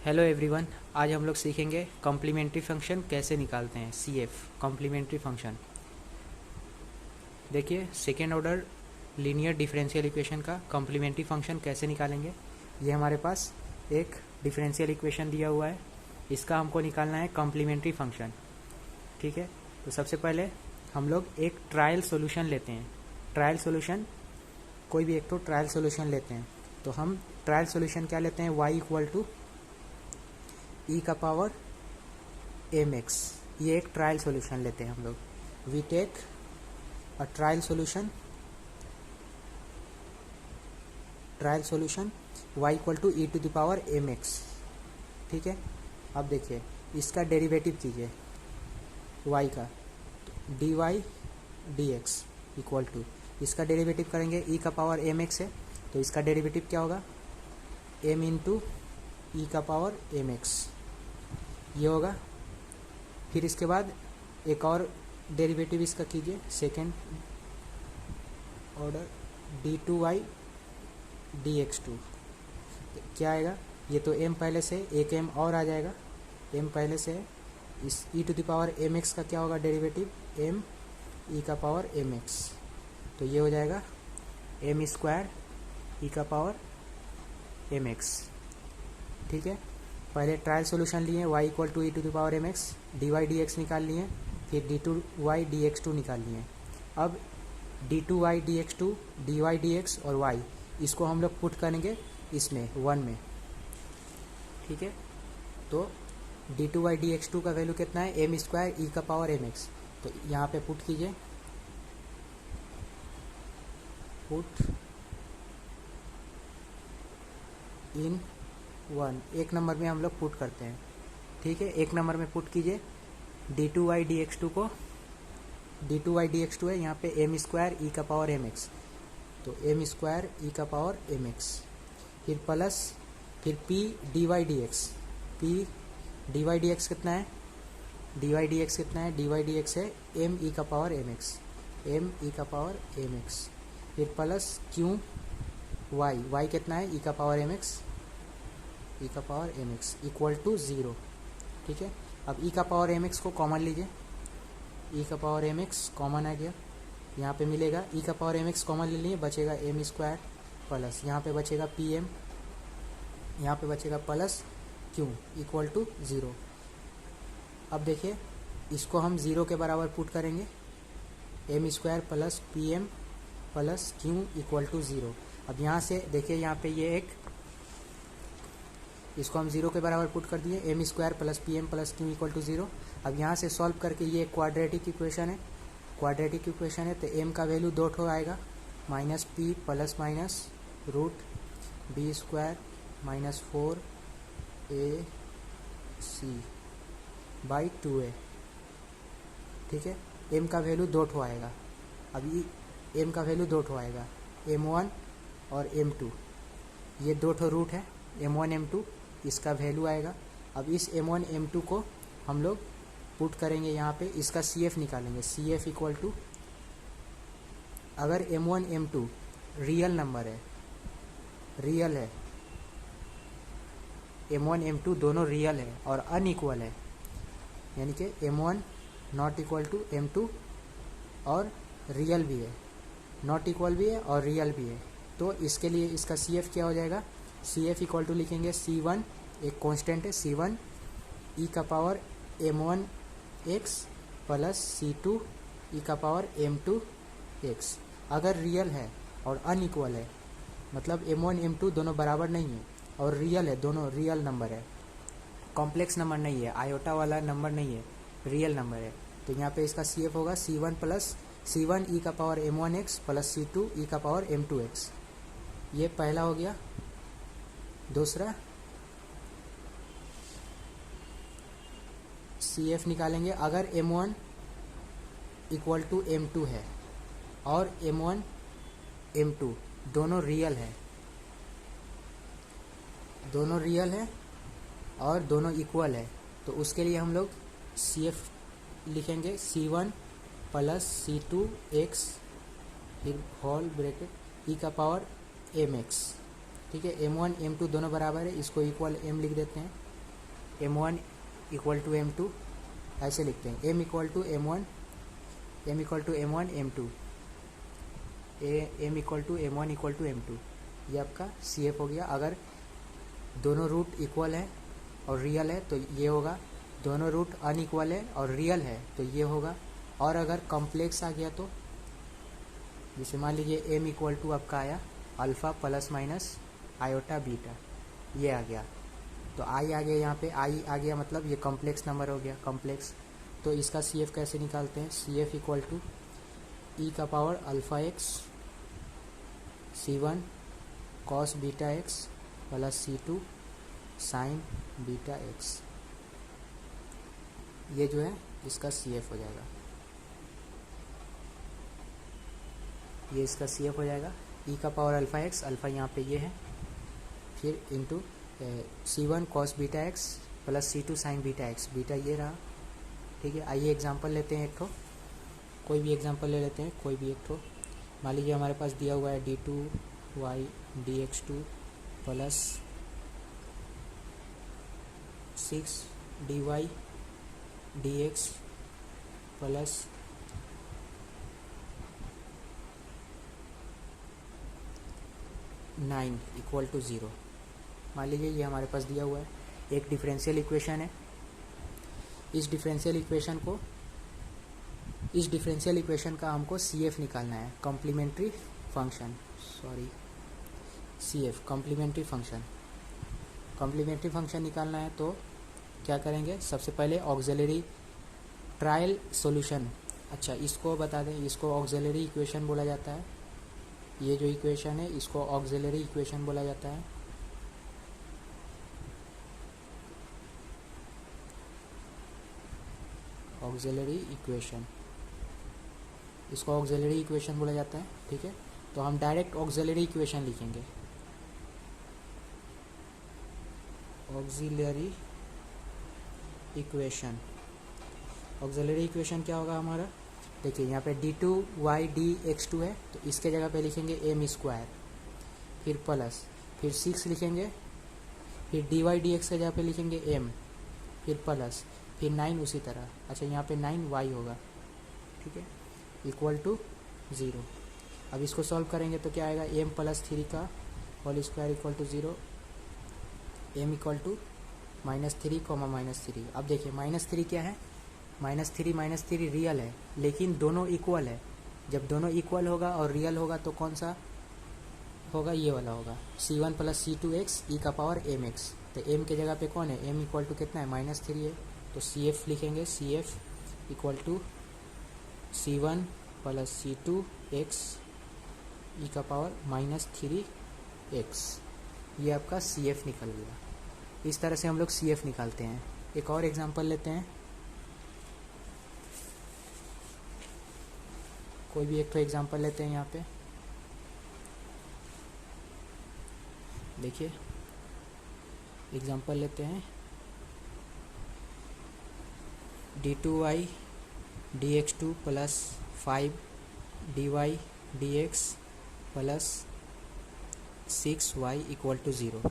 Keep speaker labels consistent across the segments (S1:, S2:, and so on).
S1: Hello everyone. आज हम लोग सीखेंगे कॉम्प्लीमेंट्री फंक्शन कैसे निकालते हैं। CF complementary function. देखिए, second order linear differential equation का कॉम्प्लीमेंट्री फंक्शन कैसे निकालेंगे। ये हमारे पास एक डिफरेंशियल इक्वेशन दिया हुआ है, इसका हमको निकालना है कॉम्प्लीमेंट्री फंक्शन। ठीक है, तो सबसे पहले हम लोग एक ट्रायल सॉल्यूशन लेते हैं। ट्रायल सॉल्यूशन, कोई भी एक तो ट्रायल सॉल्यूशन लेते हैं। तो हम ट्रायल सॉल्यूशन क्या लेते हैं, y इक्वल टू ई का पावर mx। ये एक ट्रायल सॉल्यूशन लेते हैं हम लोग। We take a trial solution y equal to e to the power mx। ठीक है, अब देखिए इसका डेरिवेटिव कीजिए y का, dy dx इक्वल टू, इसका डेरिवेटिव करेंगे e का पावर mx है, तो इसका डेरिवेटिव क्या होगा, m इंटू ई का पावर mx, ये होगा। फिर इसके बाद एक और डेरिवेटिव इसका कीजिए, सेकेंड ऑर्डर d2y dx2। क्या आएगा, ये तो m पहले से, एक m और आ जाएगा, m पहले से है। इस e to the power mx का क्या होगा डेरिवेटिव, m e का पावर mx, तो ये हो जाएगा m स्क्वायर e का पावर mx। ठीक है, पहले ट्रायल सॉल्यूशन लिए y equal to e to the power mx, dy dx निकाल लिए, फिर d2y dx2 निकाल लिए। अब d2y dx2, dy dx और y, इसको हम लोग पुट करेंगे इसमें 1 में। ठीक है, तो d2y dx2 का वैल्यू कितना है, m स्क्वायर ई का पावर mx। तो यहाँ पे पुट कीजिए, पुट इन 1, एक नंबर में हम लोग पुट करते हैं। ठीक है, एक नंबर में पुट कीजिए d2y dx2 को, d2y dx2 है यहाँ पे m स्क्वायर ई का पावर mx, तो m स्क्वायर ई का पावर mx, फिर प्लस, फिर p dy dx, p dy dx कितना है, dy dx कितना है, dy dx है m ई का पावर mx, m ई का पावर mx, फिर प्लस q y, y कितना है, ई का पावर mx, ई का पावर mx इक्वल टू 0। ठीक है, अब ई का पावर mx को कॉमन लीजिए, ई का पावर mx कॉमन आ गया, यहाँ पे मिलेगा ई का पावर mx कॉमन ले लिए, बचेगा m स्क्वायर प्लस यहाँ पे बचेगा pm, यहाँ पे बचेगा प्लस q इक्वल टू 0। अब देखिए इसको हम 0 के बराबर पुट करेंगे, m square plus pm plus q equal to 0। अब यहाँ से देखिए, यहाँ पे ये एक, इसको हम 0 के बराबर पुट कर दिए, m square plus pm plus q equal to 0। अब यहाँ से सॉल्व करके, ये क्वाड्रेटिक इक्वेशन है, क्वाड्रेटिक इक्वेशन है, तो m का वैल्यू 2 ठो आएगा, minus p plus minus root b square minus 4ac by 2a। ठीक है, m का वैल्यू 2 ठो आएगा। अभी m का वैल्यू 2 ठो आएगा, m1 और m2, ये 2 ठो रूट है, m1 m2, इसका वैल्यू आएगा। अब इस m1 m2 को हम लोग पुट करेंगे यहाँ पे, इसका CF निकालेंगे, CF इक्वल टू, अगर m1 m2 रियल नंबर है, रियल है, m1 m2 दोनों रियल है और अनइक्वल है, यानी कि m1 not equal to m2 और रियल भी है, नॉट इक्वल भी है और रियल भी है, तो इसके लिए इसका CF क्या हो जाएगा, CF इक्वल टू लिखेंगे C1, एक कांस्टेंट है C1 ई का power m1 x plus C2 ई का पावर m2 x। अगर रियल है और अनइक्वल है, मतलब m1 m2 दोनों बराबर नहीं है और रियल है, दोनों रियल नंबर है, कॉम्प्लेक्स नंबर नहीं है, आयोटा वाला नंबर नहीं है, रियल नंबर है, तो यहाँ पे इसका CF होगा C1 प्लस C1 ई का power m1 x plus C2 ई का पावर m2 x। ये पहला हो गया। दूसरा CF निकालेंगे, अगर m1 इक्वल टू m2 है और m1 m2 दोनों रियल है, दोनों रियल है और दोनों इक्वल है, तो उसके लिए हम लोग CF लिखेंगे C1 प्लस C2 x, फिर होल ब्रैकेट ई का पावर mx। ठीक है, m1 m2 दोनों बराबर है, इसको इक्वल m लिख देते हैं, M1 इक्वल टू M2 ऐसे लिखते हैं। M equal to M1 M equal to M1 M2 M equal to M1 equal to M2, ये आपका CF हो गया। अगर दोनों रूट इक्वल है और रियल है तो ये होगा, दोनों रूट अनइक्वल है और रियल है तो ये होगा। और अगर कॉम्प्लेक्स आ गया तो जैसे मान लीजिए M इक्वल टू आपका आया alpha plus minus iota beta, ये आ गया तो I आ गया, यहाँ पे I आ गया मतलब ये कॉम्प्लेक्स नंबर हो गया, कॉम्प्लेक्स। तो इसका CF कैसे निकालते हैं? CF इक्वल टू ई का power alpha x C1 cos beta x plus C2 sign beta x, ये जो है इसका CF हो जाएगा, ये इसका CF हो जाएगा। ई का पावर अल्फ़ा एक्स, अल्फ़ा यहाँ पे ये है, फिर into C1 cos beta x plus C2 sign beta x, beta ये रहा। ठीक है, आइए एग्जांपल लेते हैं एक ठो, कोई भी एग्जांपल ले लेते हैं, कोई भी एक ठो। मान लीजिए हमारे पास दिया हुआ है d2y dx2 plus 6dy dx plus 9 equal to 0। मान लीजिए ये हमारे पास दिया हुआ है, एक डिफरेंशियल इक्वेशन है। इस डिफरेंशियल इक्वेशन का हमको CF निकालना है, complementary function, CF complementary function निकालना है। तो क्या करेंगे? सबसे पहले ऑक्सिलरी ट्रायल सॉल्यूशन, अच्छा इसको बता दें, इसको ऑक्सिलरी इक्वेशन बोला जाता है। ये जो इक्वेशन है इसको ऑक्सिलरी इक्वेशन बोला जाता है। ऑक्सिलरी इक्वेशन, इसको ऑक्सिलरी इक्वेशन बोला जाता है। ठीक है, तो हम डायरेक्ट ऑक्सिलरी इक्वेशन लिखेंगे। ऑक्सिलरी इक्वेशन क्या होगा हमारा? देखिए यहाँ पे d2y dx2 है तो इसके जगह पे लिखेंगे m स्क्वायर, फिर प्लस, फिर 6 लिखेंगे, फिर dy dx के जगह पे लिखेंगे m, फिर प्लस, फिर 9 उसी तरह। अच्छा यहाँ पे 9y होगा, ठीक है, इक्वल टू 0। अब इसको सॉल्व करेंगे तो क्या आएगा? m प्लस 3 का whole square equal to 0, m equal to -3 -3। अब देखिए -3 क्या है? -3 रियल है, लेकिन दोनों इक्वल है। जब दोनों इक्वल होगा और रियल होगा तो कौन सा होगा? ये वाला होगा, C1 प्लस C2x ई का पावर mx। तो m के जगह पे कौन है? m इक्वल टू कितना है? -3 है, तो CF लिखेंगे, CF equal to C1 plus C2x e का पावर -3x। ये आपका CF निकल गया। इस तरह से हम लोग CF निकालते हैं। एक और एग्जांपल लेते हैं, कोई भी एक तो एग्जांपल लेते हैं। यहाँ पे देखिए एग्जांपल लेते हैं, d2y dx2 plus 5dy dx plus 6y equal to 0।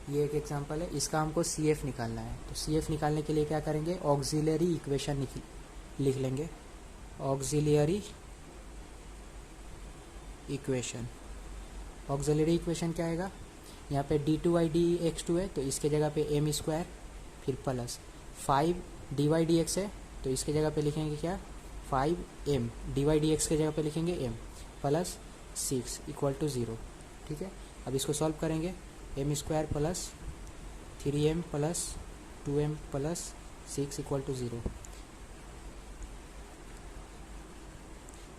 S1: ये एक एग्जांपल है, इसका हमको CF निकालना है। तो CF निकालने के लिए क्या करेंगे? ऑक्सिलरी इक्वेशन लिख लेंगे। ऑक्सिलरी इक्वेशन क्या आएगा? यहाँ पे d2y dx2 है तो इसके जगह पे m स्क्वायर, फिर प्लस 5dy dx है तो इसके जगह पे लिखेंगे क्या? 5m, dy dx के जगह पे लिखेंगे m, प्लस 6 इक्वल टू 0। ठीक है, अब इसको सॉल्व करेंगे, m square plus 3m plus 2m plus 6 equal to 0।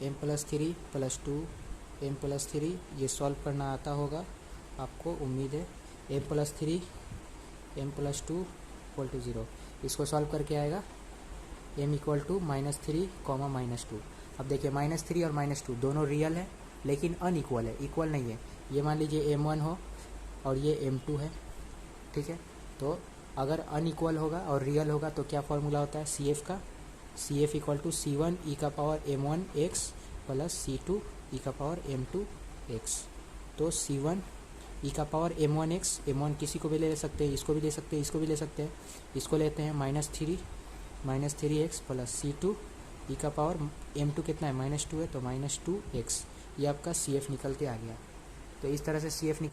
S1: m plus 3 plus 2 m plus 3, ये सॉल्व करना आता होगा आपको, उम्मीद है। m plus 3 m plus 2 equal to 0। इसको सॉल्व करके आएगा m इक्वल टू -3 -2। अब देखिए -3 और -2 दोनों रियल है लेकिन अनइक्वल है, इक्वल नहीं है। ये मान लीजिए m1 हो और ये m2 है, ठीक है। तो अगर अनइक्वल होगा और रियल होगा तो क्या फॉर्मूला होता है CF का? CF इक्वल टू C1 ई का पावर m1x प्लस C2 ई का पावर m2x। तो C1 ई का पावर m1x, m1 किसी को भी ले सकते हैं, इसको भी ले सकते हैं, इसको भी ले सकते हैं, इसको लेते हैं -3x प्लस C2 ई का पावर m2 कितना है -2 है तो -2x, ये आपका CF निकल के आ गया। तो इस तरह से CF निकल